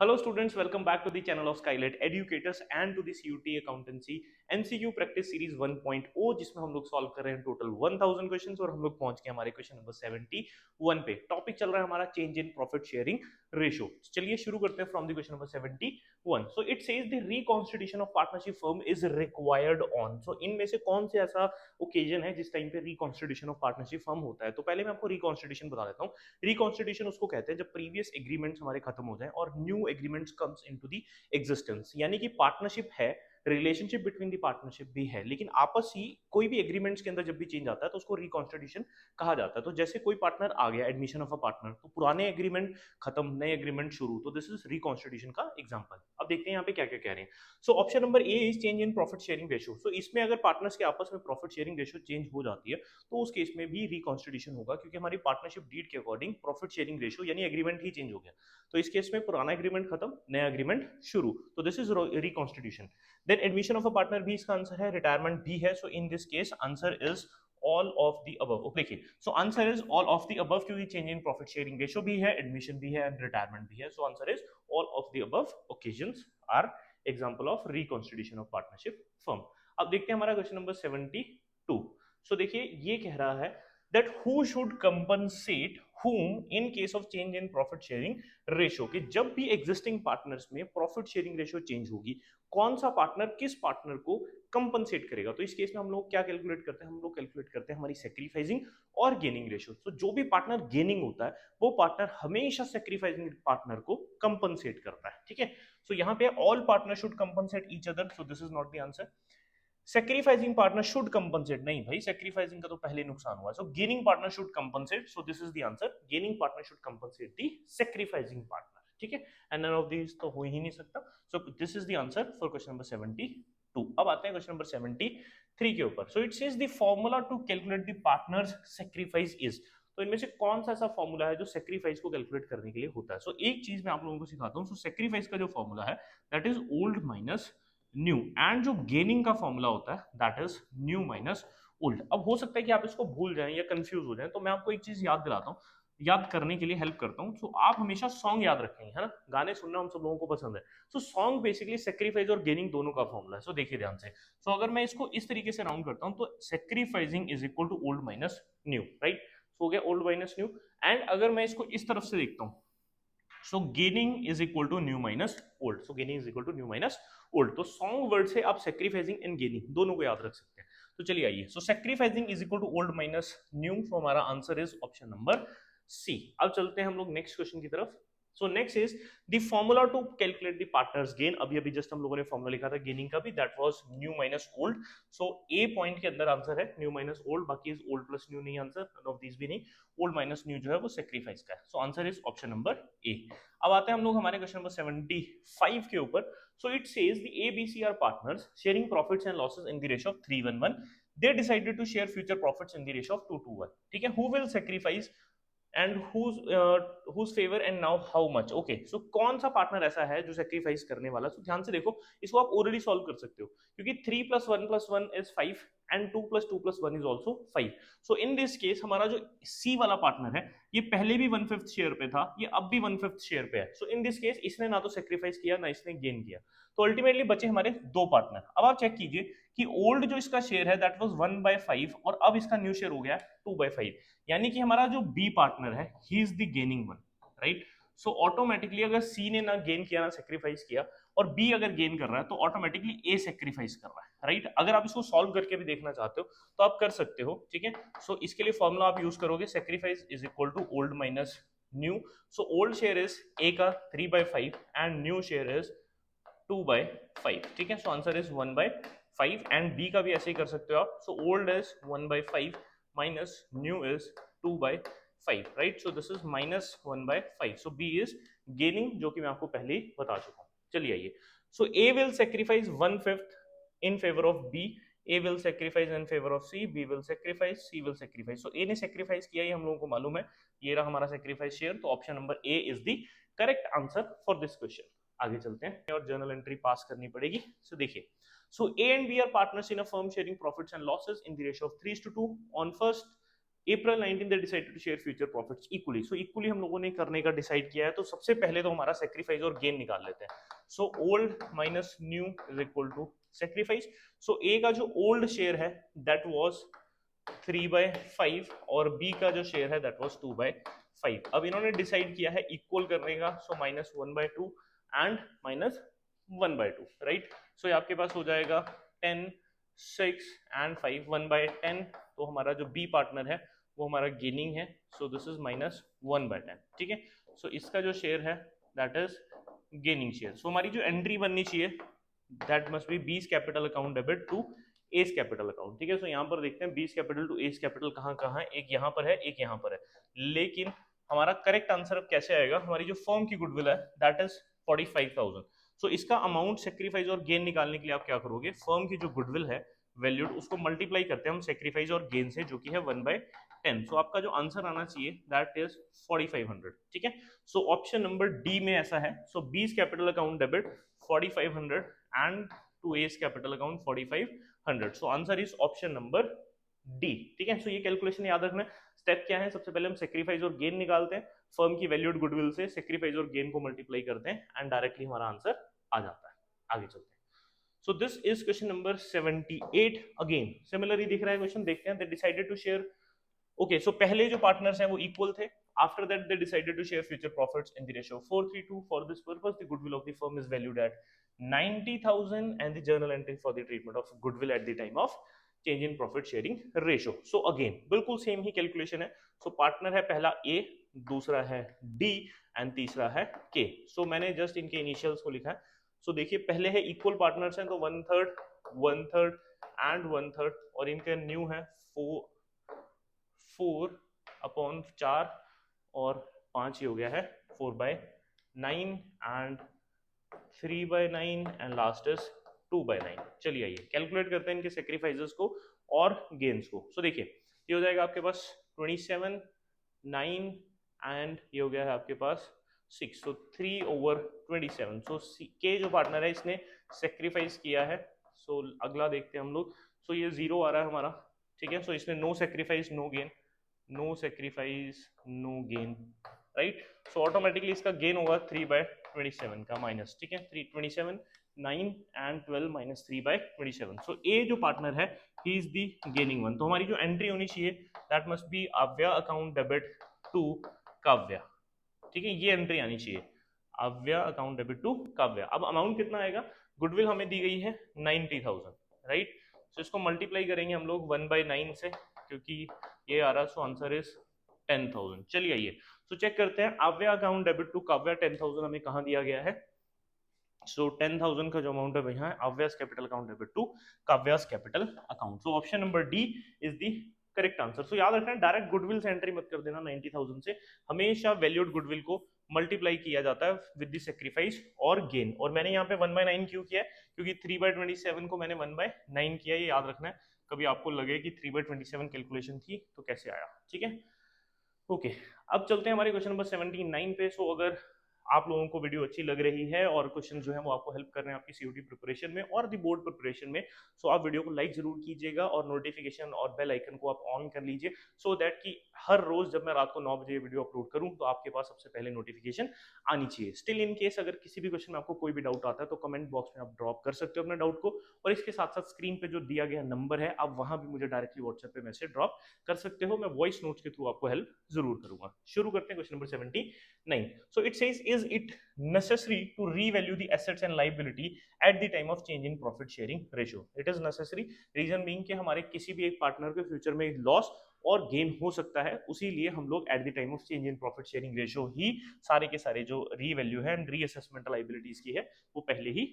Hello students, welcome back to the channel of Skylight Educators and to the CUT Accountancy MCQ Practice Series 1.0 जिसमें हम लोग solve कर रहे हैं total 1000 questions और हम लोग पहुंच गए हमारे क्वेश्चन नंबर 71 पे। टॉपिक चल रहा है हमारा change in profit sharing ratio. चलिए शुरू करते हैं from the question number 71। So it says the reconstitution of partnership firm is required on. So इनमें से कौन से ऐसा ओकेजन है जिस टाइम पे रिकॉन्स्टिट्यूशन ऑफ पार्टनरशिप फर्म होता है। तो पहले मैं आपको रिकॉन्स्टिट्यूशन बता देता हूँ। रिकॉन्स्टिट्यूशन उसको कहते हैं जब प्रीवियस एग्रीमेंट्स हमारे खत्म हो जाए और new agreements comes into the existence, यानी कि पार्टनरशिप है, रिलेशनशिप बिटवीन द पार्टनरशिप भी है, लेकिन आपस ही कोई भी एग्रीमेंट्स के अंदर जब भी चेंज आता है तो उसको रिकॉन्स्टिट्यूशन कहा जाता है। तो जैसे कोई पार्टनर आ गया, एडमिशन ऑफ अ पार्टनर, तो पुराने एग्रीमेंट खत्म, नए एग्रीमेंट शुरू, तो दिस इज रिकॉन्स्टिट्यूशन का एग्जांपल। अब देखते हैं यहाँ पे क्या क्या कह रहे हैं। So option number A is change in profit sharing ratio. So इसमें अगर पार्टनर्स के आपस में प्रॉफिट शेयरिंग रेशियो चेंज हो जाती है तो उस केस में भी रिकॉन्स्टिट्यूशन होगा, क्योंकि हमारी पार्टनरशिप डीड के अकॉर्डिंग प्रॉफिट शेयरिंग रेशियो यानी एग्रीमेंट ही चेंज हो गया। तो इस केस में पुराना एग्रीमेंट खत्म, नया एग्रीमेंट शुरू, तो this is reconstitution. Then admission of a partner भी इसका आंसर है, रिटायरमेंट भी है। So in this case answer is all of the above. Okay, देखिए, so answer is all of the above, क्योंकि change in profit sharing ratio भी है, admission भी है एंड रिटायरमेंट भी है। So answer is all of the above occasions are example of reconstitution of partnership firm. अब देखते हैं हमारा क्वेश्चन नंबर 72। सो देखिए, ये कह रहा है that who should compensate whom in case of change in profit sharing ratio, कि जब भी एग्जिस्टिंग पार्टनर्स में प्रॉफिट शेयरिंग रेशियो चेंज होगी, कौन सा पार्टनर किस पार्टनर को कंपनसेट करेगा। तो इस केस में हम लोग क्या कैलकुलेट करते हैं, हम लोग कैलकुलेट करते हैं हमारी सेक्रीफाइसिंग और गेनिंग रेशियो। तो जो भी पार्टनर गेनिंग होता है वो पार्टनर हमेशा सेक्रीफाइसिंग पार्टनर को कंपनसेट करता है। ठीक है, सो यहाँ पे all partner should compensate each other, so this is not the answer. Sacrificing partner should compensate, नहीं भाई, सेक्रीफाइसिंग का तो पहले नुकसान हुआ। So gaining partner should compensate, so this is the answer, gaining partner should compensate the sacrificing partner. ठीक है, and none of this तो हो ही नहीं सकता। So this is the answer for question number 72। अब आते हैं क्वेश्चन नंबर 73 के ऊपर। So it says the formula to calculate the partners sacrifice is. तो इनमें से कौन सा ऐसा फॉर्मूला है जो सेक्रीफाइस को कैलकुलेट करने के लिए होता है। सो एक चीज मैं आप लोगों को सिखाता हूँ। सो सेक्रीफाइस का जो फॉर्मूला है that is old minus new, and जो गेनिंग का फॉर्मूला होता है that is new minus old. अब हो सकता है कि आप इसको भूल जाएं या कंफ्यूज हो जाएं, तो मैं आपको एक चीज याद दिलाता हूँ, याद करने के लिए हेल्प करता हूँ। तो आप हमेशा सॉन्ग याद रखेंगे, है ना, गाने सुनना हम सब लोगों को पसंद है। सो सॉन्ग बेसिकली सेक्रीफाइस और गेनिंग दोनों का फॉर्मूला है। सो देखिए ध्यान से। सो अगर मैं इसको इस तरीके से राउंड करता हूँ तो sacrificing is equal to old minus new, right. So हो गया ओल्ड माइनस न्यू। एंड अगर मैं इसको इस तरफ से देखता हूँ, so gaining is equal to new minus old. So gaining is equal to new minus old. तो सॉन्ग वर्ड से आप सेक्रीफाइसिंग एंड गेनिंग दोनों को याद रख सकते हैं। तो चलिए आइए। So sacrificing is equal to old minus new, तो हमारा answer is option number C. अब चलते हैं हम लोग नेक्स्ट क्वेश्चन की तरफ। So next is the formula to calculate the partners gain. अभी अभी जस्ट हम लोगों ने फॉर्मूला लिखा था गेनिंग का भी, that was new minus old. So A point के अंदर आंसर है न्यू माइनस ओल्ड, बाकी इज ओल्ड प्लस न्यू नहीं आंसर, नन ऑफ दिस भी नहीं। ओल्ड माइनस न्यू जो है वो सेक्रीफाइस का है। So answer is option number ए। अब आते हैं हम लोग हमारे क्वेश्चन नंबर 75 के ऊपर। So it says the ABC are partners sharing profits and losses in the ratio of 3:1:1। They decided to share future profits in the ratio of 2:1। ठीक है, who will sacrifice and whose favor and now how much। Okay, so कौन सा partner ऐसा है जो sacrifice करने वाला। सो ध्यान से देखो, इसको आप ऑलरेडी सॉल्व कर सकते हो, क्योंकि 3+1+1 is 5 and 2+2+1 is also 5। So in this case हमारा जो सी वाला पार्टनर है ये पहले भी 1/5 शेयर पे था, ये अब भी 1/5 शेयर पे है। सो इन दिस केस इसने ना तो सेक्रीफाइस किया ना इसने गेन किया, तो अल्टीमेटली बचे हमारे दो पार्टनर। अब आप चेक कीजिए कि ओल्ड जो इसका शेयर है दैट वाज 1/5 और अब इसका न्यू शेयर हो गया 2/5, यानी कि हमारा जो बी पार्टनर है he is the gaining one, right. So automatically अगर सी ने ना गेन किया ना सेक्रीफाइस किया और बी अगर गेन कर रहा है तो ऑटोमेटिकली ए सेक्रीफाइस कर रहा है, राइट। अगर आप इसको सॉल्व करके भी देखना चाहते हो तो आप कर सकते हो, ठीक है। सो इसके लिए फॉर्मूला आप यूज करोगे, sacrifice is equal to old minus new. So old share is A का 3/5 एंड न्यू शेयर इज 2/5। ठीक है, so answer is 1/5 and B का भी ऐसे ही कर सकते हो आप। So old is 1/5 minus new is 2/5, right. So this is minus 1/5। So B is gaining, जो कि मैं आपको पहले ही बता चुका हूं। चलिए आइए। So A will sacrifice 1/5 in favour of B, A will sacrifice in favour of C, B will sacrifice, C will sacrifice. So A ने सेक्रीफाइस किया, ये हम लोगों को मालूम है, ये रहा हमारा सेक्रीफाइस शेयर। तो option number A is the correct answer for this question. आगे चलते हैं और जर्नल एंट्री पास करनी पड़ेगी। सो देखिए, so A and B are partners in a firm sharing profits and losses in the ratio of 3:2 on first April 19 they decided to share future profits equally. So equally हम लोगों ने करने का decide किया है, तो सबसे पहले तो हमारा सेक्रीफाइस और गेन निकाल लेते हैं. So old minus new is equal to sacrifice. So A का जो ओल्ड शेयर है दैट वाज 3/5 और बी का जो शेयर है दैट वाज 2/5. अब इन्होंने डिसाइड किया है इक्वल करने का, सो -1/2 एंड -1/2, राइट. सो आपके पास हो जाएगा 10, 6 एंड 5, 1/10. तो हमारा जो बी पार्टनर है वो हमारा गेनिंग है, सो दिस इज -1/10. ठीक है. सो इसका जो शेयर है that is gaining share. So हमारी जो एंट्री बननी चाहिए that must be B's capital account debit to S capital account. ठीक है. सो यहाँ पर देखते हैं बीस कैपिटल टू एस कैपिटल कहाँ कहाँ है. एक यहाँ पर है, एक यहाँ पर है, लेकिन हमारा करेक्ट आंसर अब कैसे आएगा. हमारी जो फर्म की गुडविल है दैट इज 45,000. सो इसका अमाउंट सेक्रीफाइस और गेन निकालने के लिए आप क्या करोगे, फर्म की जो गुडविल है वैल्यूड उसको मल्टीप्लाई करते हैं हम सेक्रीफाइस और गेन से, जो कि है 1/10. सो आपका जो आंसर आना चाहिए दैट इज 4500. ठीक है. सो ऑप्शन नंबर डी में ऐसा है. So B's capital account debit 4500 and to S capital account 4500. So answer is option number D. ठीक है. सो ये कैलकुलेशन याद रखना. स्टेप क्या है, सबसे पहले हम सेक्रीफाइस और गेन निकालते हैं, फर्म की वैल्यूड गुडविल से सेक्रीफाइस और गेन को मल्टीप्लाई करते हैं एंड डायरेक्टली हमारा आंसर आ जाता है. आगे चलते हैं. So this is question number 78. Again similarly दिख रहा है क्वेश्चन, देखते हैं. They decided to share. Okay, so पहले जो पार्टनर्स हैं वो इक्वल थे. After that they decided to share future profits in the ratio of 4:3. For this purpose the goodwill of the firm is valued at 90,000 and the journal entry for the treatment of goodwill at the time of change in profit sharing ratio. So again बिल्कुल same ही calculation है. So partner है पहला A, दूसरा है D and तीसरा है K. So मैंने just इनके इनिशियल्स को लिखा है. सो देखिए पहले है इक्वल पार्टनर्स हैं तो 1/3, 1/3 एंड 1/3, और इनका न्यू है 4/4 और 5 ही हो गया है 4/9 एंड 3/9 एंड लास्ट इज 2/9. चलिए आइए कैलकुलेट करते हैं इनके सेक्रीफाइसेस को और गेन्स को. सो देखिए ये हो जाएगा आपके पास 27, 9 एंड ये हो गया है आपके पास 6. सो 3/27. सो के जो पार्टनर है इसने सेक्रीफाइस किया है. सो अगला देखते हैं हम लोग. सो ये 0 आ रहा है हमारा. ठीक है. सो इसमें no sacrifice no gain, no sacrifice no gain, right. So automatically इसका गेन होगा 3/27 का माइनस. ठीक है. 327, 9 एंड 12 माइनस 3/27. सो ए जो पार्टनर है he is the gaining one. तो हमारी जो एंट्री होनी चाहिए that must be Avya account debit to Kavya. ठीक है. ये एंट्री आनी चाहिए, Avya account debit to Kavya. अब अमाउंट कितना आएगा, गुडविल हमें दी गई है 90,000, राइट. सो इसको मल्टीप्लाई करेंगे हम लोग 1/9 से, क्योंकि ये आ रहा. सो आंसर इज 10,000. चलिए आइए सो चेक करते हैं. अव्या अकाउंट डेबिट टू काव्या 10,000 हमें कहाँ दिया गया है. सो 10,000 का जो अमाउंट है यहाँ है अव्यास कैपिटल अकाउंट डेबिट टू काव्यास capital account. So option number D is the correct answer. So याद रखना डायरेक्ट गुडविल से एंट्री मत कर देना 90,000 से, हमेशा वैल्यूड गुडविल को मल्टीप्लाई किया जाता है विद द सेक्रीफाइस और गेन. और मैंने यहाँ पे 1/9 क्यों किया है, क्योंकि 3/27 को मैंने 1/9 किया, ये याद रखना है. कभी आपको लगे कि 3/27 कैलकुलेशन थी तो कैसे आया. ठीक है. ओके. अब चलते हैं हमारे क्वेश्चन नंबर 79 पे. सो अगर आप लोगों को वीडियो अच्छी लग रही है और क्वेश्चन जो है वो आपको हेल्प कर रहे हैं आपकी सीयूटी प्रिपरेशन में और दी बोर्ड प्रिपरेशन में, सो आप वीडियो को लाइक जरूर कीजिएगा और नोटिफिकेशन और बेल आइकन को आप ऑन कर लीजिए, सो दैट कि हर रोज जब मैं रात को 9 बजे वीडियो अपलोड करूं तो आपके पास सबसे पहले नोटिफिकेशन आनी चाहिए. स्टिल इन केस अगर किसी भी क्वेश्चन में आपको कोई भी डाउट आता है तो कमेंट बॉक्स में आप ड्रॉप कर सकते हो अपने डाउट को, और इसके साथ साथ स्क्रीन पे जो दिया गया नंबर है आप वहां भी मुझे डायरेक्टली व्हाट्सएप पे मैसेज ड्रॉप कर सकते हो. मैं वॉइस नोट्स के थ्रू आपको हेल्प जरूर करूंगा. शुरू करते हैं question number 79. So it says is it necessary to revalue the assets and liability at the time of change in profit sharing ratio. It is necessary, reason being कि हमारे किसी भी एक पार्टनर के फ्यूचर में लॉस और gain हो सकता है, उसी लिए हम लोग at the time of change in profit sharing ratio ही सारे के सारे जो रीवैल्यू है एंड रीअसेसमेंट लाइबिलिटीज की है वो पहले ही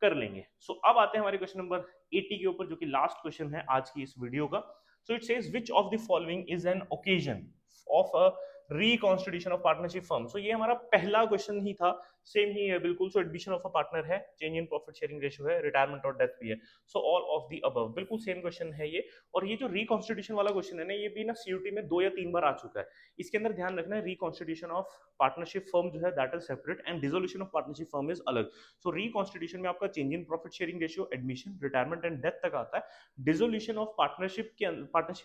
कर लेंगे. सो अब आते हैं हमारे क्वेश्चन नंबर 80 के ऊपर, जो कि लास्ट क्वेश्चन है आज की इस वीडियो का. So it says which of the following is an occasion of a reconstitution of partnership firm. So ये हमारा पहला क्वेश्चन ही था सेम ही है बिल्कुल। सो एडमिशन ऑफ अ पार्टनर है, change in profit sharing ratio है, रिटायरमेंट और डेथ भी है। So all of the above, बिल्कुल सेम क्वेश्चन है ये। और ये जो रिकॉन्स्टिट्यूशन वाला क्वेश्चन है ना, ये भी ना सीयूटी में 2 या 3 बार आ चुका है। इसके अंदर ध्यान रखना है, रिकॉन्स्टिट्यूशन ऑफ पार्टनरशिप फर्म जो है that is separate and dissolution of partnership firm is अलग। सो रिकॉन्स्टिट्यूशन में आपका change in profit sharing ratio, admission, retirement and death तक आता है। डिसोल्यूशन ऑफ पार्टनरशिप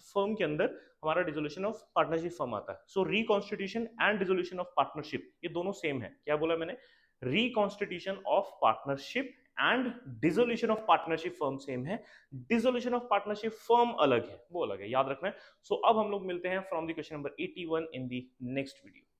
फर्म के अंदर हमारा डिसोल्यूशन ऑफ पार्टनरशिप फर्म आता है। So reconstitution and dissolution of partnership ये दोनों सेम है। क्या बोला मैंने? Reconstitution of partnership and dissolution of partnership firm same है, डिसोल्यूशन ऑफ पार्टनरशिप फर्म अलग है, वो अलग है, याद रखना है। सो अब हम लोग मिलते हैं from the question number 81 in the next video.